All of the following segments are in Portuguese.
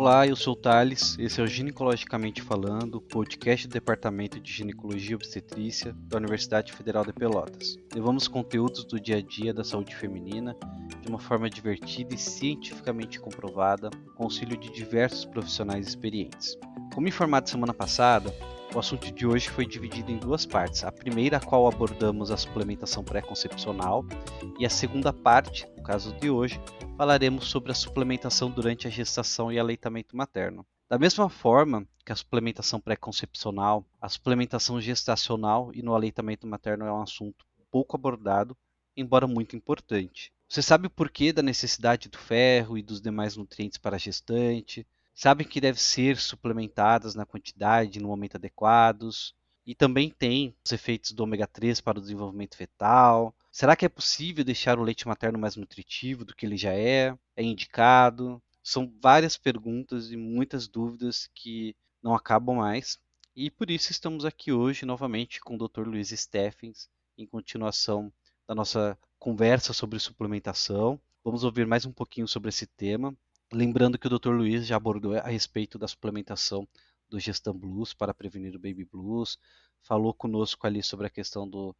Olá, eu sou o Thales, esse é o Ginecologicamente Falando, podcast do Departamento de Ginecologia e Obstetrícia da Universidade Federal de Pelotas. Levamos conteúdos do dia a dia da saúde feminina de uma forma divertida e cientificamente comprovada, com auxílio de diversos profissionais experientes. Como informado semana passada, o assunto de hoje foi dividido em duas partes. A primeira, a qual abordamos a suplementação pré-concepcional, e a segunda parte, no caso de hoje, falaremos sobre a suplementação durante a gestação e aleitamento materno. Da mesma forma que a suplementação pré-concepcional, a suplementação gestacional e no aleitamento materno é um assunto pouco abordado, embora muito importante. Você sabe o porquê da necessidade do ferro e dos demais nutrientes para a gestante? Sabe que devem ser suplementadas na quantidade e no momento adequados? E também tem os efeitos do ômega 3 para o desenvolvimento fetal. Será que é possível deixar o leite materno mais nutritivo do que ele já é? É indicado? São várias perguntas e muitas dúvidas que não acabam mais. E por isso estamos aqui hoje novamente com o Dr. Luiz Steffens, em continuação da nossa conversa sobre suplementação. Vamos ouvir mais um pouquinho sobre esse tema. Lembrando que o Dr. Luiz já abordou a respeito da suplementação do Gestam Blues para prevenir o Baby Blues, falou conosco ali sobre a questão do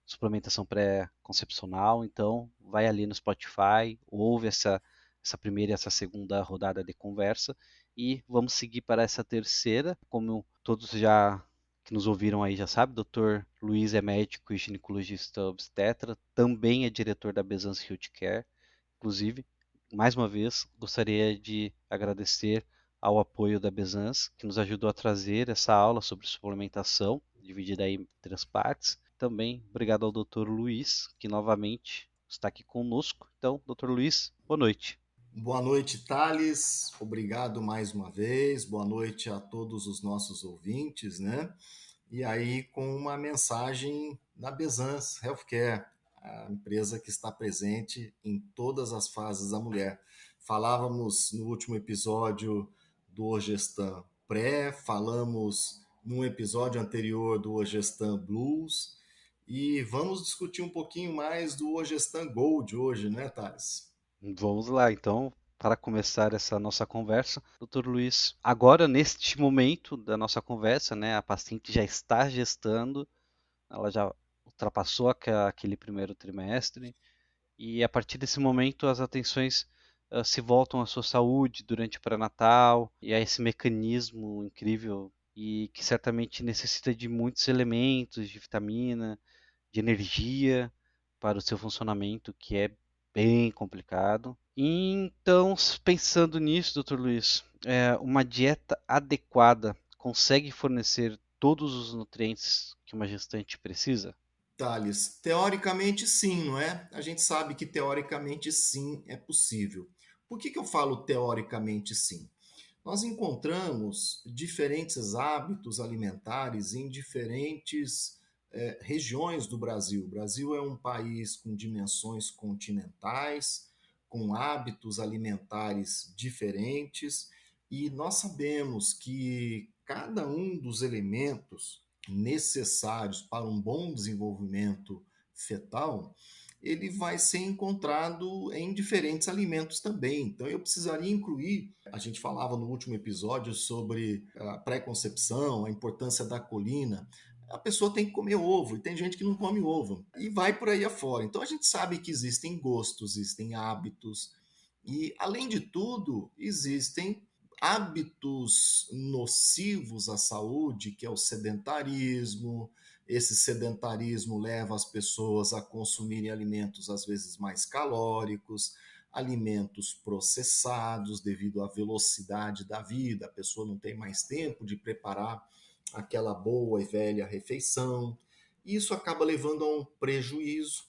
suplementação pré-concepcional, então vai ali no Spotify, ouve essa primeira e essa segunda rodada de conversa e vamos seguir para essa terceira, como todos já que nos ouviram aí já sabem, o Dr. Luiz é médico e ginecologista obstetra, também é diretor da Bezans Health Care, inclusive mais uma vez, gostaria de agradecer ao apoio da Bezans, que nos ajudou a trazer essa aula sobre suplementação, dividida aí em três partes. Também obrigado ao Dr. Luiz, que novamente está aqui conosco. Então, Dr. Luiz, boa noite. Boa noite, Thales. Obrigado mais uma vez. Boa noite a todos os nossos ouvintes, né? E aí, com uma mensagem da Bezans Healthcare, a empresa que está presente em todas as fases da mulher. Falávamos no último episódio do Ogestan Pré, falamos num episódio anterior do Ogestan Blues, e vamos discutir um pouquinho mais do Ogestan Gold hoje, né, Thales? Vamos lá, então, para começar essa nossa conversa, Dr. Luiz, agora neste momento da nossa conversa, né, a paciente já está gestando, ela já ultrapassou aquele primeiro trimestre, e a partir desse momento as atenções se voltam à sua saúde durante o pré-natal e a esse mecanismo incrível e que certamente necessita de muitos elementos de vitamina, de energia para o seu funcionamento, que é bem complicado. Então, pensando nisso, Dr. Luiz, uma dieta adequada consegue fornecer todos os nutrientes que uma gestante precisa? Thales, teoricamente sim, não é? A gente sabe que teoricamente sim é possível. Por que eu falo teoricamente sim? Nós encontramos diferentes hábitos alimentares em diferentes regiões do Brasil. O Brasil é um país com dimensões continentais, com hábitos alimentares diferentes, e nós sabemos que cada um dos elementos necessários para um bom desenvolvimento fetal, ele vai ser encontrado em diferentes alimentos também. Então eu precisaria incluir, a gente falava no último episódio sobre a pré-concepção, a importância da colina. A pessoa tem que comer ovo, e tem gente que não come ovo, e vai por aí afora. Então a gente sabe que existem gostos, existem hábitos, e além de tudo, existem hábitos nocivos à saúde, que é o sedentarismo. Esse sedentarismo leva as pessoas a consumirem alimentos às vezes mais calóricos, alimentos processados devido à velocidade da vida. A pessoa não tem mais tempo de preparar aquela boa e velha refeição. Isso acaba levando a um prejuízo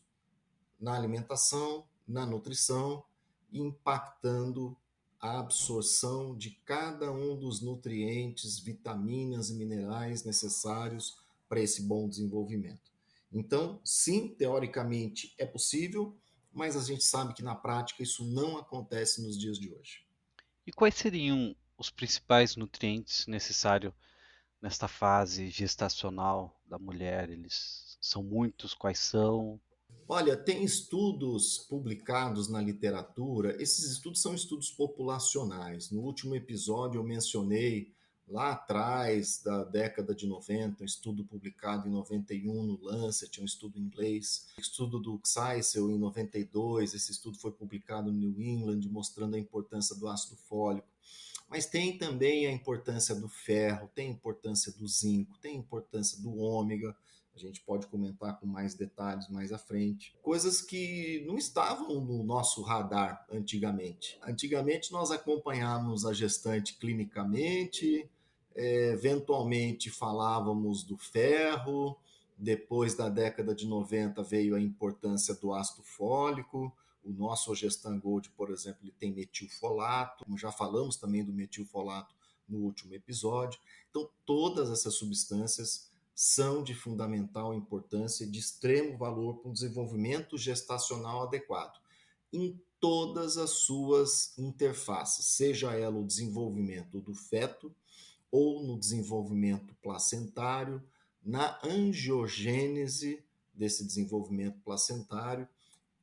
na alimentação, na nutrição, impactando a absorção de cada um dos nutrientes, vitaminas e minerais necessários para esse bom desenvolvimento. Então, sim, teoricamente é possível, mas a gente sabe que na prática isso não acontece nos dias de hoje. E quais seriam os principais nutrientes necessários nesta fase gestacional da mulher? Eles são muitos? Quais são? Olha, tem estudos publicados na literatura, esses estudos são estudos populacionais. No último episódio eu mencionei lá atrás, da década de 90, um estudo publicado em 91 no Lancet, um estudo em inglês, estudo do Xeisel em 92, esse estudo foi publicado no New England mostrando a importância do ácido fólico. Mas tem também a importância do ferro, tem a importância do zinco, tem a importância do ômega. A gente pode comentar com mais detalhes mais à frente. Coisas que não estavam no nosso radar antigamente. Antigamente nós acompanhávamos a gestante clinicamente, eventualmente falávamos do ferro, depois da década de 90 veio a importância do ácido fólico, o nosso Ogestan Gold, por exemplo, ele tem metilfolato, como já falamos também do metilfolato no último episódio. Então, todas essas substâncias são de fundamental importância e de extremo valor para um desenvolvimento gestacional adequado, em todas as suas interfaces, seja ela o desenvolvimento do feto ou no desenvolvimento placentário, na angiogênese desse desenvolvimento placentário.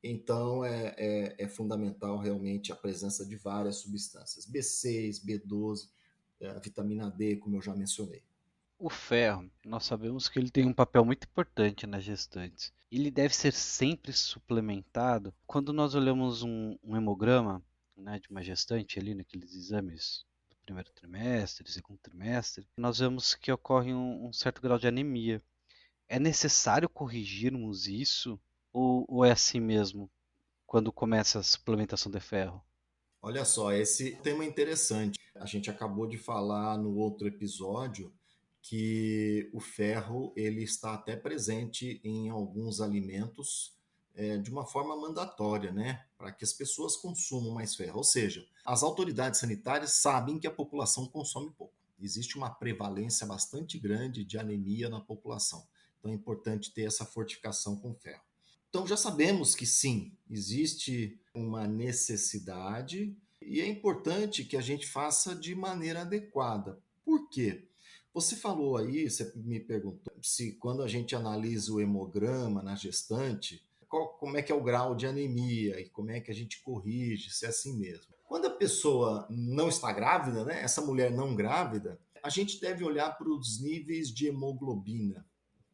Então, é fundamental realmente a presença de várias substâncias, B6, B12, a vitamina D, como eu já mencionei. O ferro, nós sabemos que ele tem um papel muito importante nas gestantes. Ele deve ser sempre suplementado. Quando nós olhamos um hemograma, né, de uma gestante ali naqueles exames do primeiro trimestre, segundo trimestre, nós vemos que ocorre um certo grau de anemia. É necessário corrigirmos isso ou é assim mesmo quando começa a suplementação de ferro? Olha só, esse tema é interessante. A gente acabou de falar no outro episódio que o ferro ele está até presente em alguns alimentos de uma forma mandatória, né? Para que as pessoas consumam mais ferro. Ou seja, as autoridades sanitárias sabem que a população consome pouco. Existe uma prevalência bastante grande de anemia na população. Então é importante ter essa fortificação com ferro. Então já sabemos que sim, existe uma necessidade e é importante que a gente faça de maneira adequada. Por quê? Você falou aí, você me perguntou se quando a gente analisa o hemograma na gestante, como é que é o grau de anemia e como é que a gente corrige, se é assim mesmo. Quando a pessoa não está grávida, né, essa mulher não grávida, a gente deve olhar para os níveis de hemoglobina,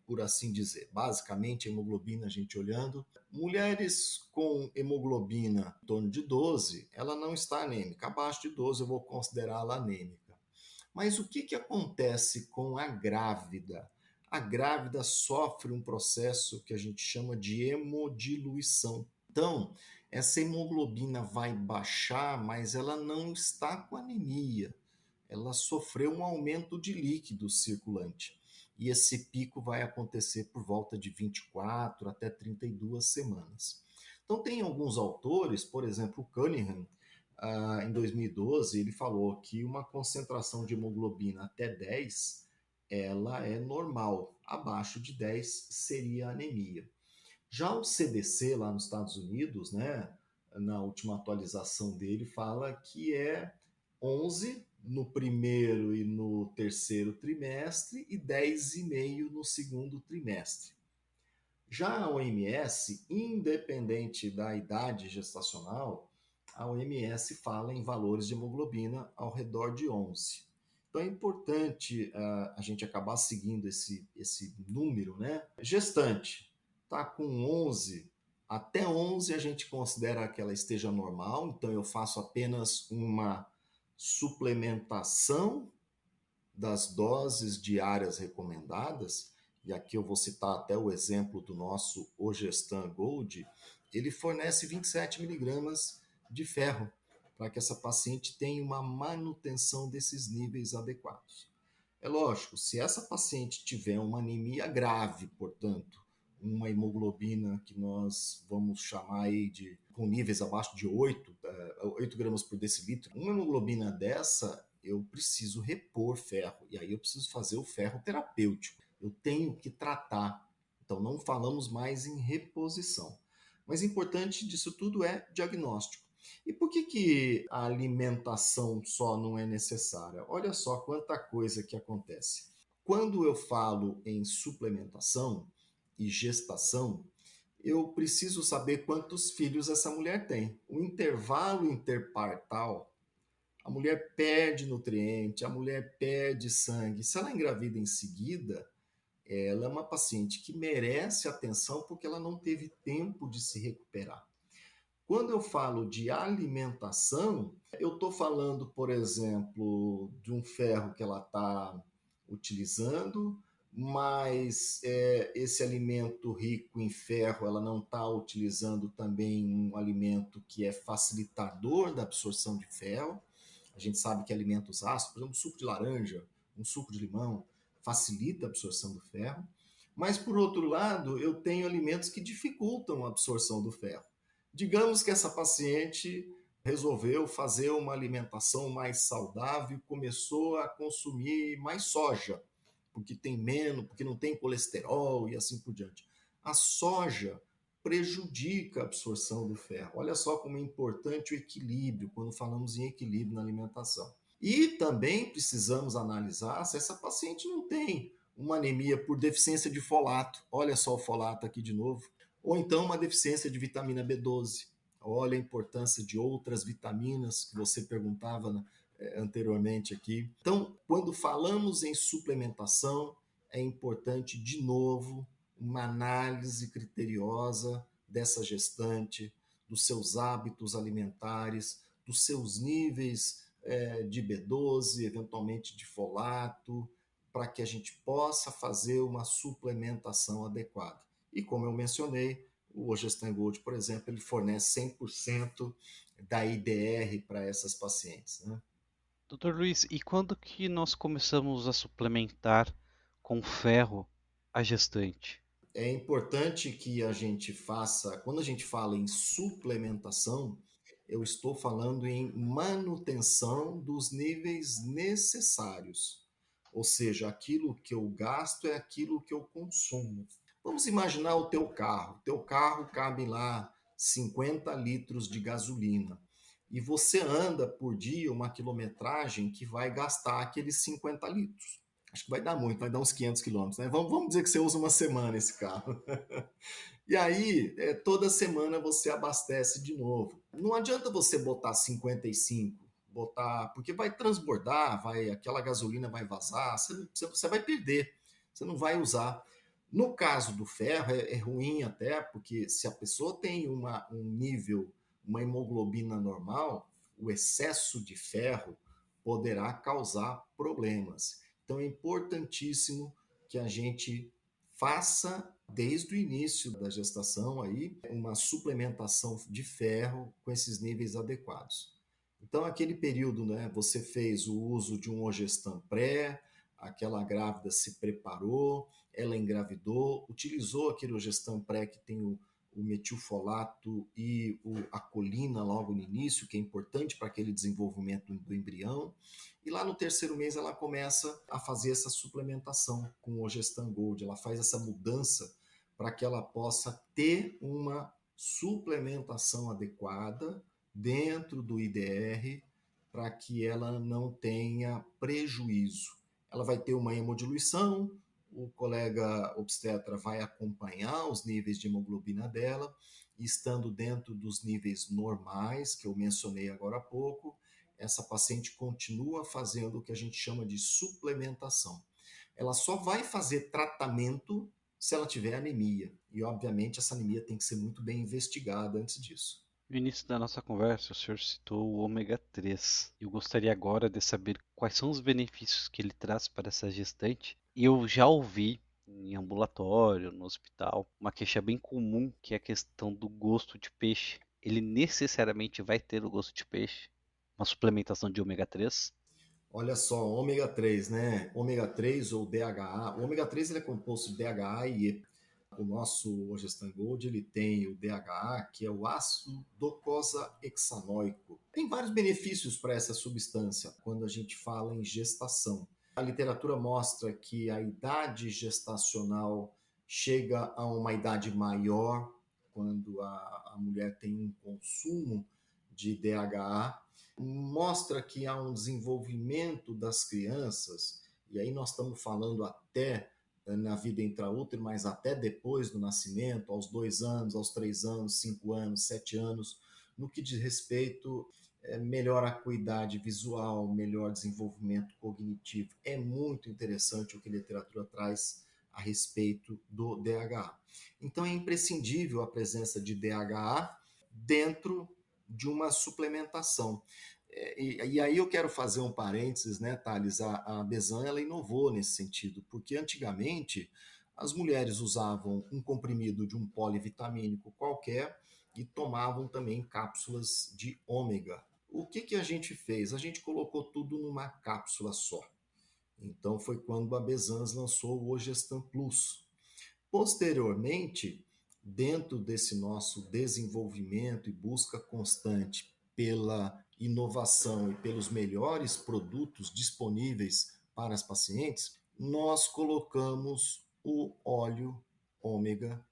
por assim dizer. Basicamente, hemoglobina, a gente olhando. Mulheres com hemoglobina em torno de 12, ela não está anêmica. Abaixo de 12, eu vou considerá-la anêmica. Mas o que acontece com a grávida? A grávida sofre um processo que a gente chama de hemodiluição. Então, essa hemoglobina vai baixar, mas ela não está com anemia. Ela sofreu um aumento de líquido circulante. E esse pico vai acontecer por volta de 24 até 32 semanas. Então, tem alguns autores, por exemplo, o Cunningham, em 2012, ele falou que uma concentração de hemoglobina até 10 ela é normal, abaixo de 10 seria anemia. Já o CDC lá nos Estados Unidos, né, na última atualização dele, fala que é 11 no primeiro e no terceiro trimestre e 10,5 no segundo trimestre. Já a OMS, independente da idade gestacional, a OMS fala em valores de hemoglobina ao redor de 11. Então é importante a gente acabar seguindo esse número, né? Gestante, tá com 11, até 11 a gente considera que ela esteja normal, então eu faço apenas uma suplementação das doses diárias recomendadas, e aqui eu vou citar até o exemplo do nosso Ogestan Gold, ele fornece 27 miligramas de ferro para que essa paciente tenha uma manutenção desses níveis adequados. É lógico, se essa paciente tiver uma anemia grave, portanto, uma hemoglobina que nós vamos chamar aí de com níveis abaixo de 8 gramas por decilitro, uma hemoglobina dessa, eu preciso repor ferro, e aí eu preciso fazer o ferro terapêutico. Eu tenho que tratar. Então não falamos mais em reposição. Mas importante disso tudo é diagnóstico. E por que a alimentação só não é necessária? Olha só quanta coisa que acontece. Quando eu falo em suplementação e gestação, eu preciso saber quantos filhos essa mulher tem. O intervalo interpartal, a mulher perde nutriente, a mulher perde sangue. Se ela engravida em seguida, ela é uma paciente que merece atenção porque ela não teve tempo de se recuperar. Quando eu falo de alimentação, eu estou falando, por exemplo, de um ferro que ela está utilizando, mas esse alimento rico em ferro, ela não está utilizando também um alimento que é facilitador da absorção de ferro. A gente sabe que alimentos ácidos, por exemplo, suco de laranja, um suco de limão, facilita a absorção do ferro. Mas, por outro lado, eu tenho alimentos que dificultam a absorção do ferro. Digamos que essa paciente resolveu fazer uma alimentação mais saudável, começou a consumir mais soja, porque tem menos, porque não tem colesterol e assim por diante. A soja prejudica a absorção do ferro. Olha só como é importante o equilíbrio quando falamos em equilíbrio na alimentação. E também precisamos analisar se essa paciente não tem uma anemia por deficiência de folato. Olha só o folato aqui de novo. Ou então uma deficiência de vitamina B12. Olha a importância de outras vitaminas que você perguntava anteriormente aqui. Então, quando falamos em suplementação, é importante, de novo, uma análise criteriosa dessa gestante, dos seus hábitos alimentares, dos seus níveis de B12, eventualmente de folato, para que a gente possa fazer uma suplementação adequada. E como eu mencionei, o Ogestan Gold, por exemplo, ele fornece 100% da IDR para essas pacientes, né? Doutor Luiz, e quando que nós começamos a suplementar com ferro a gestante? É importante que a gente faça, quando a gente fala em suplementação, eu estou falando em manutenção dos níveis necessários. Ou seja, aquilo que eu gasto é aquilo que eu consumo. Vamos imaginar o teu carro. O teu carro cabe lá 50 litros de gasolina. E você anda por dia uma quilometragem que vai gastar aqueles 50 litros. Acho que vai dar muito, vai dar uns 500 quilômetros, né? Vamos dizer que você usa uma semana esse carro. E aí, toda semana você abastece de novo. Não adianta você botar 55, botar, porque vai transbordar, aquela gasolina vai vazar, você vai perder, você não vai usar. No caso do ferro, é ruim até, porque se a pessoa tem um nível, uma hemoglobina normal, o excesso de ferro poderá causar problemas. Então é importantíssimo que a gente faça desde o início da gestação aí uma suplementação de ferro com esses níveis adequados. Então aquele período, né, você fez o uso de um Ogestan pré, aquela grávida se preparou, ela engravidou, utilizou aquele Ogestan pré que tem o metilfolato e a colina logo no início, que é importante para aquele desenvolvimento do embrião. E lá no terceiro mês ela começa a fazer essa suplementação com o Gestan Gold. Ela faz essa mudança para que ela possa ter uma suplementação adequada dentro do IDR para que ela não tenha prejuízo. Ela vai ter uma hemodiluição, o colega obstetra vai acompanhar os níveis de hemoglobina dela, e estando dentro dos níveis normais, que eu mencionei agora há pouco, essa paciente continua fazendo o que a gente chama de suplementação. Ela só vai fazer tratamento se ela tiver anemia. E, obviamente, essa anemia tem que ser muito bem investigada antes disso. No início da nossa conversa, o senhor citou o ômega 3. Eu gostaria agora de saber quais são os benefícios que ele traz para essa gestante. E eu já ouvi em ambulatório, no hospital, uma queixa bem comum que é a questão do gosto de peixe. Ele necessariamente vai ter o gosto de peixe? Uma suplementação de ômega 3? Olha só, ômega 3, né? Ômega 3 ou DHA. O ômega 3 ele é composto de DHA e EPA. O nosso Ogestan Gold ele tem o DHA, que é o ácido docosahexanoico. Tem vários benefícios para essa substância quando a gente fala em gestação. A literatura mostra que a idade gestacional chega a uma idade maior quando a mulher tem um consumo de DHA, mostra que há um desenvolvimento das crianças, e aí nós estamos falando até na vida intraútero, mas até depois do nascimento, aos 2 anos, aos 3 anos, 5 anos, 7 anos, no que diz respeito melhor acuidade visual, melhor desenvolvimento cognitivo. É muito interessante o que a literatura traz a respeito do DHA. Então é imprescindível a presença de DHA dentro de uma suplementação. E aí eu quero fazer um parênteses, né, Thales? A Besan ela inovou nesse sentido, porque antigamente as mulheres usavam um comprimido de um polivitamínico qualquer e tomavam também cápsulas de ômega. O que a gente fez? A gente colocou tudo numa cápsula só. Então foi quando a Besans lançou o Ogestan Plus. Posteriormente, dentro desse nosso desenvolvimento e busca constante pela inovação e pelos melhores produtos disponíveis para as pacientes, nós colocamos o óleo ômega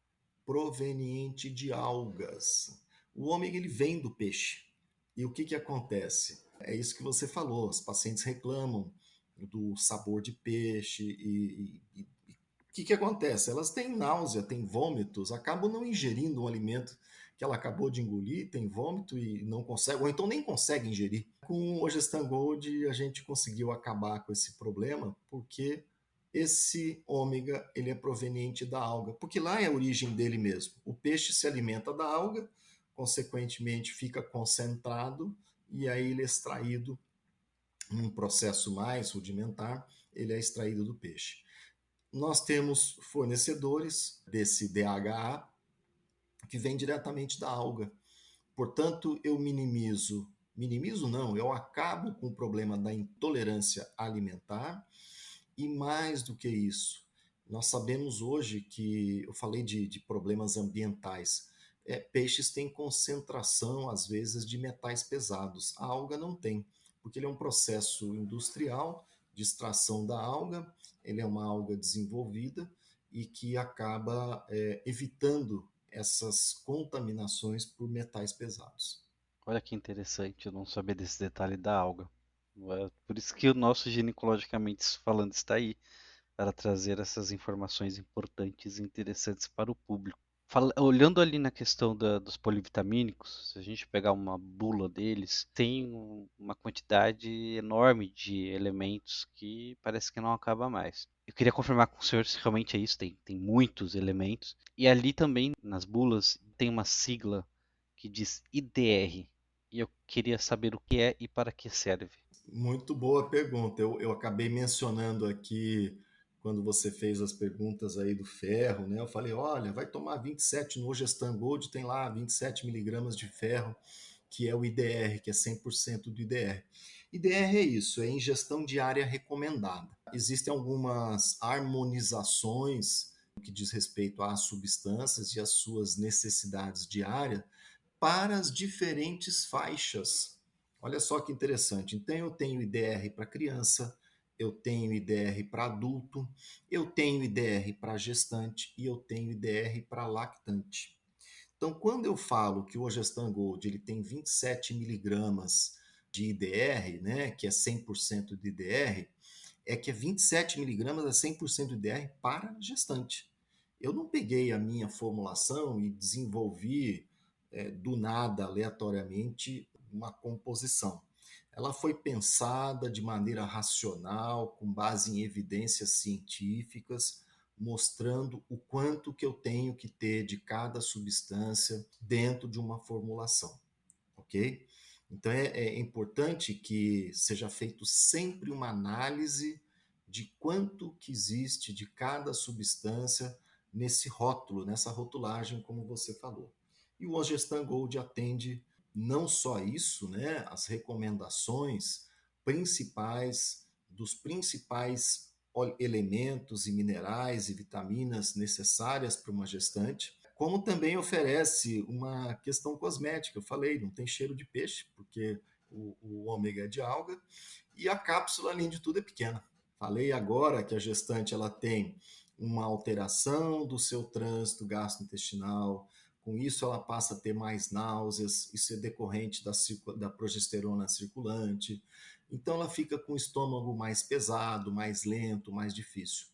proveniente de algas. O ômega ele vem do peixe. E o que acontece? É isso que você falou, os pacientes reclamam do sabor de peixe e o que acontece? Elas têm náusea, têm vômitos, acabam não ingerindo um alimento que ela acabou de engolir, tem vômito e não consegue, ou então nem consegue ingerir. Com o Gestan Gold a gente conseguiu acabar com esse problema, porque esse ômega ele é proveniente da alga, porque lá é a origem dele mesmo. O peixe se alimenta da alga, consequentemente fica concentrado e aí ele é extraído num processo mais rudimentar, ele é extraído do peixe. Nós temos fornecedores desse DHA que vem diretamente da alga. Portanto, eu minimizo não, eu acabo com o problema da intolerância alimentar e mais do que isso, nós sabemos hoje que, eu falei de problemas ambientais, peixes têm concentração, às vezes, de metais pesados. A alga não tem, porque ele é um processo industrial de extração da alga, ele é uma alga desenvolvida e que acaba evitando essas contaminações por metais pesados. Olha que interessante, eu não sabia desse detalhe da alga. Por isso que o nosso ginecologicamente falando está aí, para trazer essas informações importantes e interessantes para o público. Olhando ali na questão dos polivitamínicos, se a gente pegar uma bula deles, tem uma quantidade enorme de elementos que parece que não acaba mais. Eu queria confirmar com o senhor se realmente é isso, tem muitos elementos. E ali também, nas bulas, tem uma sigla que diz IDR. E eu queria saber o que é e para que serve. Muito boa pergunta. Eu acabei mencionando aqui, quando você fez as perguntas aí do ferro, né? Eu falei, olha, vai tomar 27 no Gestan Gold, tem lá 27 miligramas de ferro, que é o IDR, que é 100% do IDR. IDR é isso, é ingestão diária recomendada. Existem algumas harmonizações no que diz respeito às substâncias e às suas necessidades diárias para as diferentes faixas. Olha só que interessante. Então, eu tenho IDR para criança, eu tenho IDR para adulto, eu tenho IDR para gestante e eu tenho IDR para lactante. Então, quando eu falo que o Ogestan Gold ele tem 27 miligramas de IDR, né, que é 100% de IDR, é que é 27 miligramas é 100% de IDR para gestante. Eu não peguei a minha formulação e desenvolvi do nada, aleatoriamente, uma composição. Ela foi pensada de maneira racional, com base em evidências científicas, mostrando o quanto que eu tenho que ter de cada substância dentro de uma formulação, ok? Então é importante que seja feito sempre uma análise de quanto que existe de cada substância nesse rótulo, nessa rotulagem, como você falou. E o Ogestan Gold atende não só isso, né, as recomendações principais dos principais elementos e minerais e vitaminas necessárias para uma gestante, como também oferece uma questão cosmética. Eu falei, não tem cheiro de peixe, porque o ômega é de alga, e a cápsula, além de tudo, é pequena. Falei agora que a gestante ela tem uma alteração do seu trânsito gastrointestinal, com isso ela passa a ter mais náuseas, isso é decorrente da progesterona circulante, então ela fica com o estômago mais pesado, mais lento, mais difícil.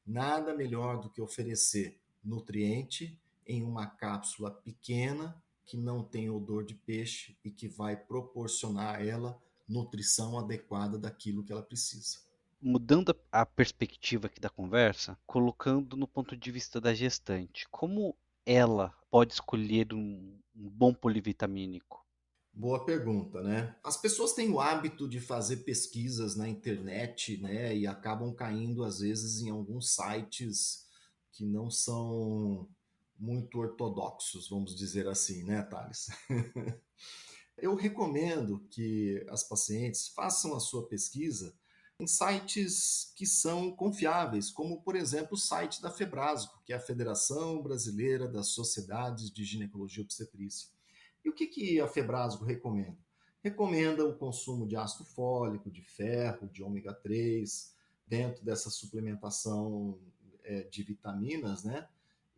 Nada melhor do que oferecer nutriente em uma cápsula pequena que não tem odor de peixe e que vai proporcionar a ela nutrição adequada daquilo que ela precisa. Mudando a perspectiva aqui da conversa, colocando no ponto de vista da gestante, como ela pode escolher um bom polivitamínico? Boa pergunta, né? As pessoas têm o hábito de fazer pesquisas na internet, né? E acabam caindo, às vezes, em alguns sites que não são muito ortodoxos, vamos dizer assim, né, Thales? Eu recomendo que as pacientes façam a sua pesquisa em sites que são confiáveis, como, por exemplo, o site da Febrasgo, que é a Federação Brasileira das Sociedades de Ginecologia e Obstetrícia. E o que a Febrasgo recomenda? Recomenda o consumo de ácido fólico, de ferro, de ômega 3, dentro dessa suplementação de vitaminas, né?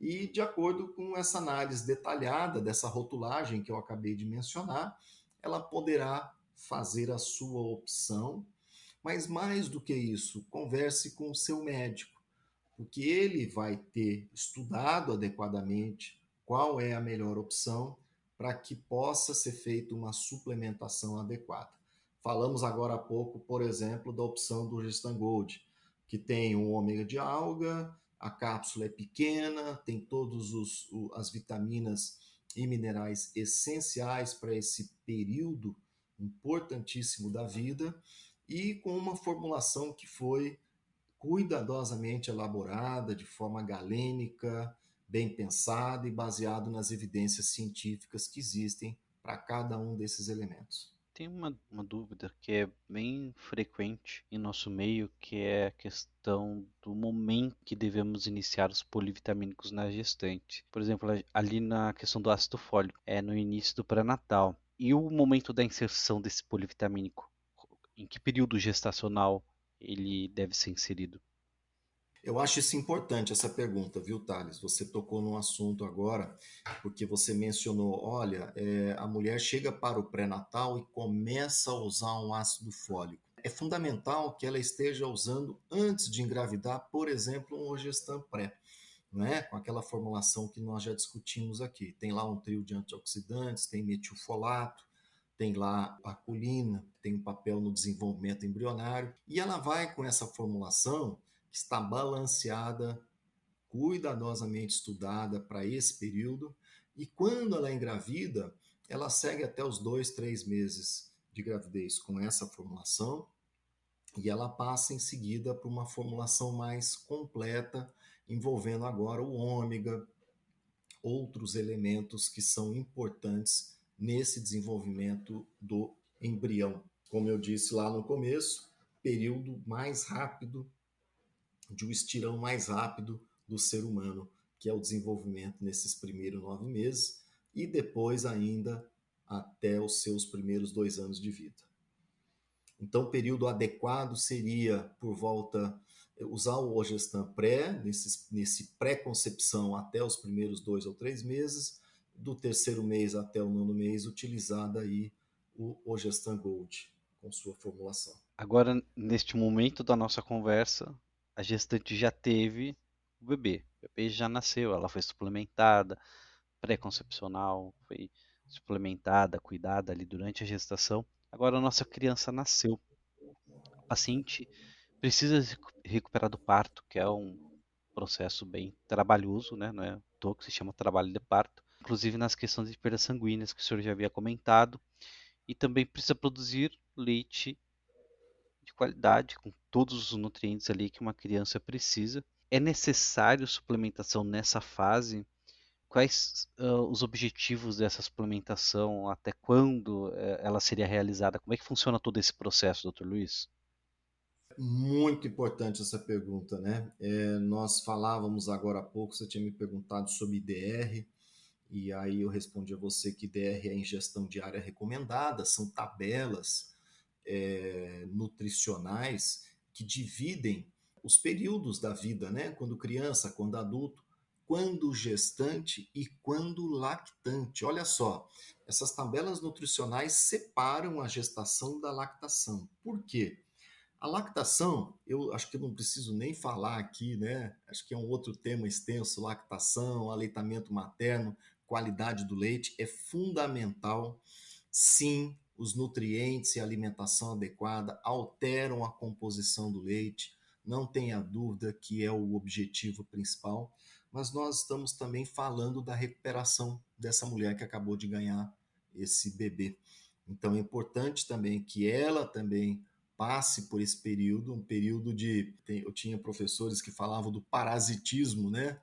E de acordo com essa análise detalhada dessa rotulagem que eu acabei de mencionar, ela poderá fazer a sua opção, mas mais do que isso, converse com o seu médico, porque ele vai ter estudado adequadamente qual é a melhor opção para que possa ser feita uma suplementação adequada. Falamos agora há pouco, por exemplo, da opção do Gestan Gold, que tem um ômega de alga, a cápsula é pequena, tem todas as vitaminas e minerais essenciais para esse período importantíssimo da vida e com uma formulação que foi cuidadosamente elaborada, de forma galênica, bem pensada e baseado nas evidências científicas que existem para cada um desses elementos. Tem uma dúvida que é bem frequente em nosso meio, que é a questão do momento que devemos iniciar os polivitamínicos na gestante. Por exemplo, ali na questão do ácido fólico, é no início do pré-natal. E o momento da inserção desse polivitamínico? Em que período gestacional ele deve ser inserido? Eu acho isso importante, essa pergunta, viu, Thales? Você tocou num assunto agora, porque você mencionou, olha, a mulher chega para o pré-natal e começa a usar um ácido fólico. É fundamental que ela esteja usando antes de engravidar, por exemplo, um Orgestan pré, não é? Com aquela formulação que nós já discutimos aqui. Tem lá um trio de antioxidantes, tem metilfolato, tem lá a colina, tem um papel no desenvolvimento embrionário, e ela vai com essa formulação que está balanceada, cuidadosamente estudada para esse período, e quando ela é engravida, ela segue até os 2, 3 meses de gravidez com essa formulação, e ela passa em seguida para uma formulação mais completa, envolvendo agora o ômega, outros elementos que são importantes nesse desenvolvimento do embrião. Como eu disse lá no começo, período mais rápido, de um estirão mais rápido do ser humano, que é o desenvolvimento nesses primeiros 9 meses e depois ainda até os seus primeiros 2 anos de vida. Então, o período adequado seria por volta usar o Orgestan pré, nesse pré-concepção até os primeiros 2 ou 3 meses, do terceiro mês até o nono mês, utilizada aí o Orgestan Gold com sua formulação. Agora, neste momento da nossa conversa, a gestante já teve o bebê. O bebê já nasceu, ela foi suplementada, pré-concepcional, foi suplementada, cuidada ali durante a gestação. Agora a nossa criança nasceu. O paciente precisa se recuperar do parto, que é um processo bem trabalhoso, né? Não é à toa que se chama trabalho de parto. Inclusive nas questões de perdas sanguíneas que o senhor já havia comentado. E também precisa produzir leite de qualidade, com todos os nutrientes ali que uma criança precisa. É necessário suplementação nessa fase? Quais os objetivos dessa suplementação? Até quando ela seria realizada? Como é que funciona todo esse processo, Dr. Luiz? Muito importante essa pergunta, né? Nós falávamos agora há pouco, você tinha me perguntado sobre IDR, e aí eu respondi a você que IDR é a ingestão diária recomendada, são tabelas nutricionais que dividem os períodos da vida, né? Quando criança, quando adulto, quando gestante e quando lactante. Olha só, essas tabelas nutricionais separam a gestação da lactação. Por quê? A lactação, eu acho que eu não preciso nem falar aqui, né? Acho que é um outro tema extenso, lactação, aleitamento materno, qualidade do leite é fundamental. Sim, os nutrientes e a alimentação adequada alteram a composição do leite, não tenha dúvida que é o objetivo principal, mas nós estamos também falando da recuperação dessa mulher que acabou de ganhar esse bebê. Então é importante também que ela também passe por esse período, um período de. Eu tinha professores que falavam do parasitismo, né?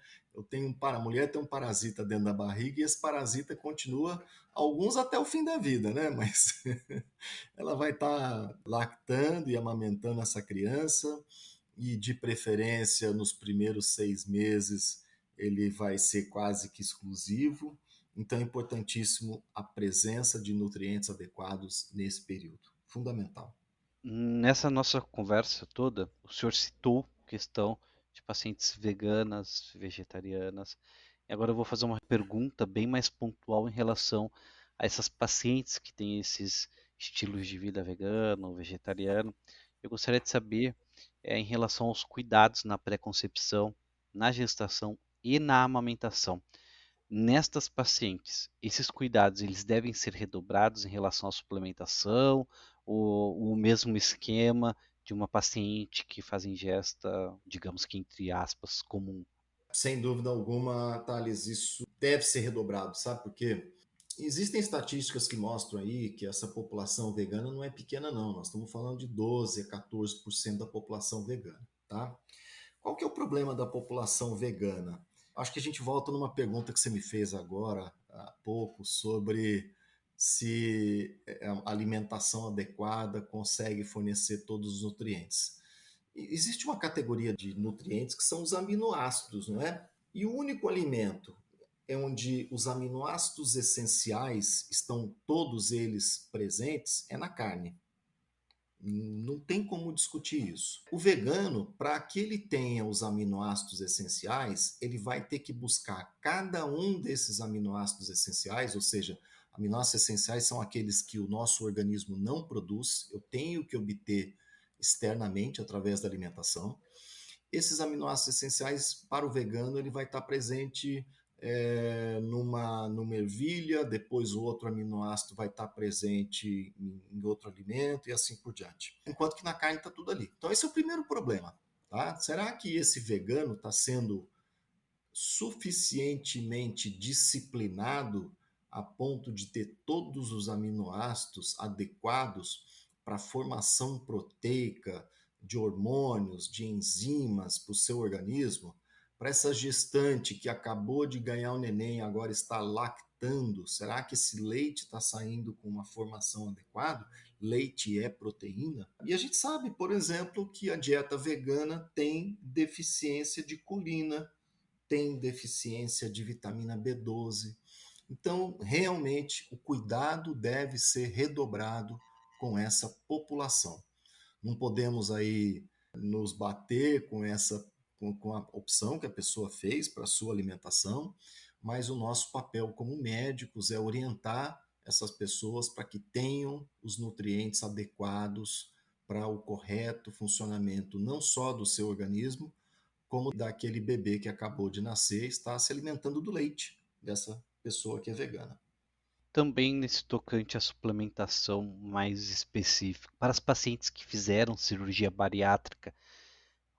A mulher tem um parasita dentro da barriga e esse parasita continua, alguns até o fim da vida, né? Mas ela vai estar lactando e amamentando essa criança, e de preferência nos primeiros 6 meses ele vai ser quase que exclusivo. Então é importantíssimo a presença de nutrientes adequados nesse período. Fundamental. Nessa nossa conversa toda, o senhor citou questão de pacientes veganas, vegetarianas. E agora eu vou fazer uma pergunta bem mais pontual em relação a essas pacientes que têm esses estilos de vida vegano, vegetariano. Eu gostaria de saber, em relação aos cuidados na pré-concepção, na gestação e na amamentação. Nestas pacientes, esses cuidados eles devem ser redobrados em relação à suplementação, ou o mesmo esquema de uma paciente que faz ingesta, digamos que entre aspas, comum. Sem dúvida alguma, Thales, isso deve ser redobrado, sabe por quê? Existem estatísticas que mostram aí que essa população vegana não é pequena, não. Nós estamos falando de 12 a 14% da população vegana, tá? Qual que é o problema da população vegana? Acho que a gente volta numa pergunta que você me fez agora há pouco sobre se a alimentação adequada consegue fornecer todos os nutrientes. Existe uma categoria de nutrientes que são os aminoácidos, não é? E o único alimento é onde os aminoácidos essenciais estão todos eles presentes é na carne. Não tem como discutir isso. O vegano, para que ele tenha os aminoácidos essenciais, ele vai ter que buscar cada um desses aminoácidos essenciais, ou seja, aminoácidos essenciais são aqueles que o nosso organismo não produz, eu tenho que obter externamente através da alimentação. Esses aminoácidos essenciais para o vegano ele vai estar presente numa ervilha, depois o outro aminoácido vai estar presente em outro alimento e assim por diante. Enquanto que na carne está tudo ali. Então esse é o primeiro problema. Tá? Será que esse vegano está sendo suficientemente disciplinado a ponto de ter todos os aminoácidos adequados para a formação proteica de hormônios, de enzimas para o seu organismo? Para essa gestante que acabou de ganhar o neném, agora está lactando, será que esse leite está saindo com uma formação adequada? Leite é proteína? E a gente sabe, por exemplo, que a dieta vegana tem deficiência de colina, tem deficiência de vitamina B12. Então, realmente, o cuidado deve ser redobrado com essa população. Não podemos aí nos bater com a opção que a pessoa fez para a sua alimentação, mas o nosso papel como médicos é orientar essas pessoas para que tenham os nutrientes adequados para o correto funcionamento não só do seu organismo, como daquele bebê que acabou de nascer está se alimentando do leite dessa pessoa que é vegana. Também nesse tocante à suplementação mais específica, para as pacientes que fizeram cirurgia bariátrica,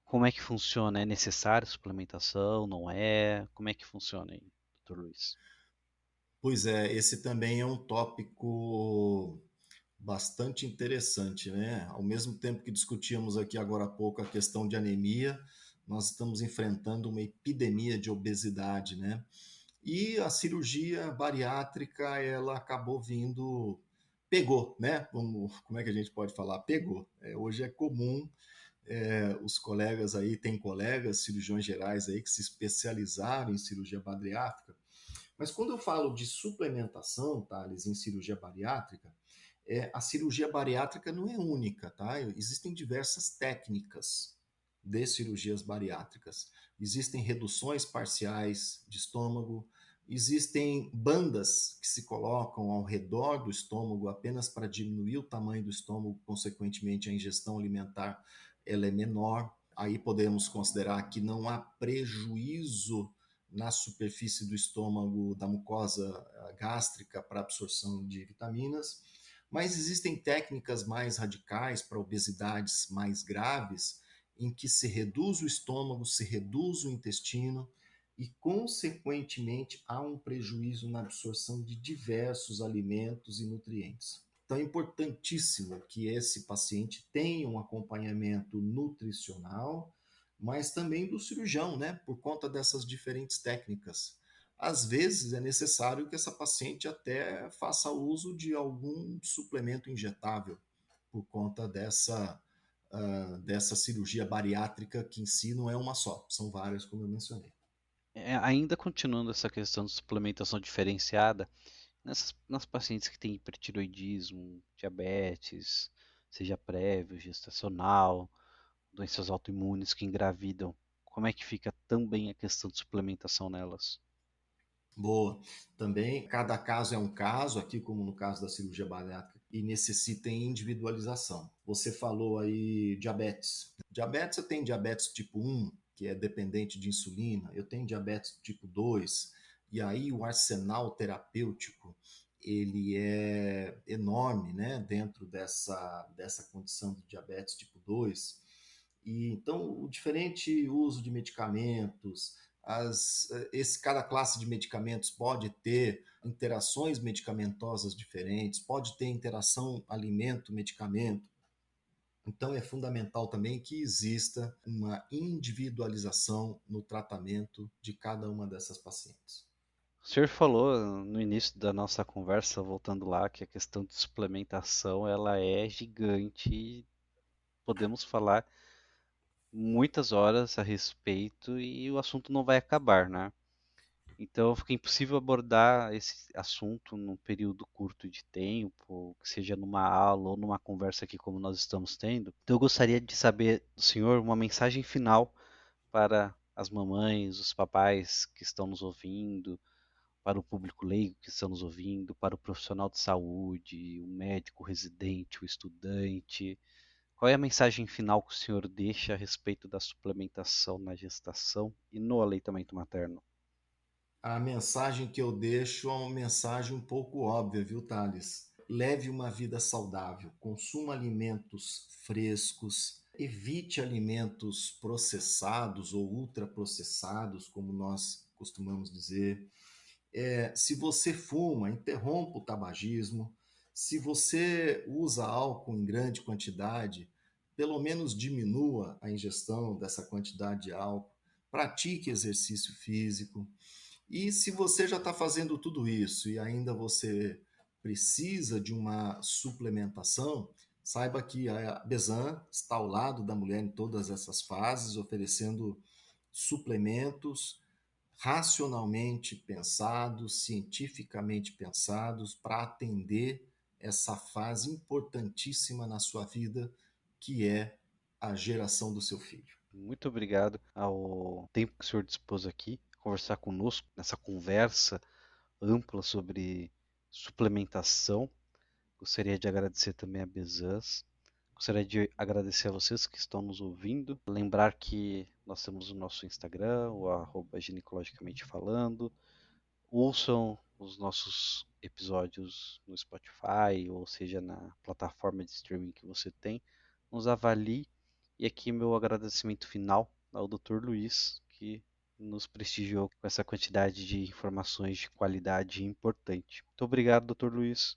como é que funciona? É necessário suplementação? Não é? Como é que funciona aí, doutor Luiz? Pois é, esse também é um tópico bastante interessante, né? Ao mesmo tempo que discutíamos aqui agora há pouco a questão de anemia, nós estamos enfrentando uma epidemia de obesidade, né? E a cirurgia bariátrica, ela acabou vindo, pegou, né? Como é que a gente pode falar? Pegou. Hoje é comum, os colegas aí, tem colegas cirurgiões gerais aí que se especializaram em cirurgia bariátrica. Mas quando eu falo de suplementação, Thales, em cirurgia bariátrica, a cirurgia bariátrica não é única, tá? Existem diversas técnicas de cirurgias bariátricas. Existem reduções parciais de estômago, Existem bandas que se colocam ao redor do estômago apenas para diminuir o tamanho do estômago, consequentemente a ingestão alimentar ela é menor. Aí podemos considerar que não há prejuízo na superfície do estômago, da mucosa gástrica para absorção de vitaminas, mas existem técnicas mais radicais para obesidades mais graves, em que se reduz o estômago, se reduz o intestino e, consequentemente, há um prejuízo na absorção de diversos alimentos e nutrientes. Então, é importantíssimo que esse paciente tenha um acompanhamento nutricional, mas também do cirurgião, né? Por conta dessas diferentes técnicas. Às vezes é necessário que essa paciente até faça uso de algum suplemento injetável por conta dessa cirurgia bariátrica, que em si não é uma só, são várias, como eu mencionei. Ainda continuando essa questão de suplementação diferenciada, nas pacientes que têm hipertiroidismo, diabetes, seja prévio, gestacional, doenças autoimunes que engravidam, como é que fica também a questão de suplementação nelas? Boa. Também, cada caso é um caso, aqui como no caso da cirurgia bariátrica, e necessita individualização. Você falou aí diabetes. Diabetes, eu tenho diabetes tipo 1, que é dependente de insulina, eu tenho diabetes tipo 2, e aí o arsenal terapêutico, ele é enorme, né, dentro dessa condição de diabetes tipo 2. E então o diferente uso de medicamentos, cada classe de medicamentos pode ter interações medicamentosas diferentes, pode ter interação alimento-medicamento. Então é fundamental também que exista uma individualização no tratamento de cada uma dessas pacientes. O senhor falou no início da nossa conversa, voltando lá, que a questão de suplementação ela é gigante e podemos falar muitas horas a respeito e o assunto não vai acabar, né? Então fica impossível abordar esse assunto num período curto de tempo, que seja numa aula ou numa conversa aqui como nós estamos tendo. Então eu gostaria de saber do senhor uma mensagem final para as mamães, os papais que estão nos ouvindo, para o público leigo que está nos ouvindo, para o profissional de saúde, o médico, o residente, o estudante. Qual é a mensagem final que o senhor deixa a respeito da suplementação na gestação e no aleitamento materno? A mensagem que eu deixo é uma mensagem um pouco óbvia, viu, Thales? Leve uma vida saudável, consuma alimentos frescos, evite alimentos processados ou ultraprocessados, como nós costumamos dizer. Se você fuma, interrompa o tabagismo. Se você usa álcool em grande quantidade, pelo menos diminua a ingestão dessa quantidade de álcool. Pratique exercício físico. E se você já está fazendo tudo isso e ainda você precisa de uma suplementação, saiba que a Besan está ao lado da mulher em todas essas fases, oferecendo suplementos racionalmente pensados, cientificamente pensados, para atender essa fase importantíssima na sua vida, que é a geração do seu filho. Muito obrigado ao tempo que o senhor dispôs aqui, conversar conosco nessa conversa ampla sobre suplementação. Gostaria de agradecer também a Bezans. Gostaria de agradecer a vocês que estão nos ouvindo. Lembrar que nós temos o nosso Instagram, o @ginecologicamente falando. Ouçam os nossos episódios no Spotify, ou seja, na plataforma de streaming que você tem. Nos avalie. E aqui meu agradecimento final ao Dr. Luiz, que nos prestigiou com essa quantidade de informações de qualidade importante. Muito obrigado, Dr. Luiz.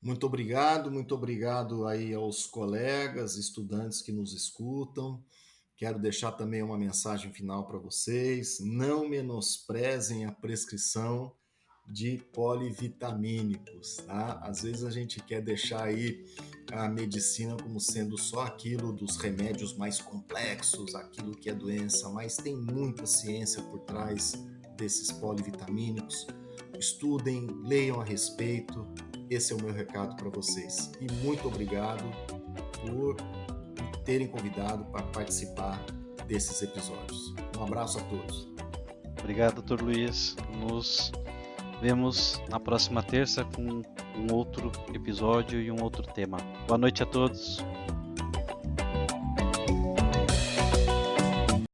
Muito obrigado aí aos colegas, estudantes que nos escutam. Quero deixar também uma mensagem final para vocês. Não menosprezem a prescrição de polivitamínicos, tá? Às vezes a gente quer deixar aí a medicina como sendo só aquilo dos remédios mais complexos, aquilo que é doença, mas tem muita ciência por trás desses polivitamínicos. Estudem, leiam a respeito. Esse é o meu recado para vocês. E muito obrigado por me terem convidado para participar desses episódios. Um abraço a todos. Obrigado, Dr. Luiz. Nos Vemos na próxima terça com um outro episódio e um outro tema. Boa noite a todos.